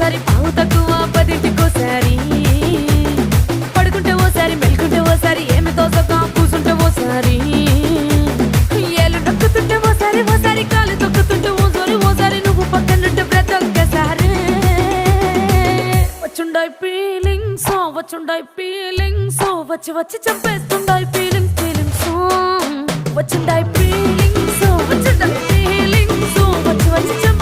ఓసారి పావు తక్కువ పదింటికోసారి పడుకుంటే ఓసారి మెలుకుంటే ఓసారి ఏమి తోసక కూసుంటే ఓసారి ఏళ్ళు నొక్కుతుంటే ఓసారి ఓసారి కాలు తొక్కుతుంటే ఓసారి నువ్వు పక్కనుంటే ప్రతి ఒక్కసారి వచ్చుండాయి ఫీలింగ్స్ వచ్చి వచ్చి చంపేస్తుండాయి ఫీలింగ్స్ వచ్చిండాయి ఫీలింగ్స్ వచ్చి వచ్చి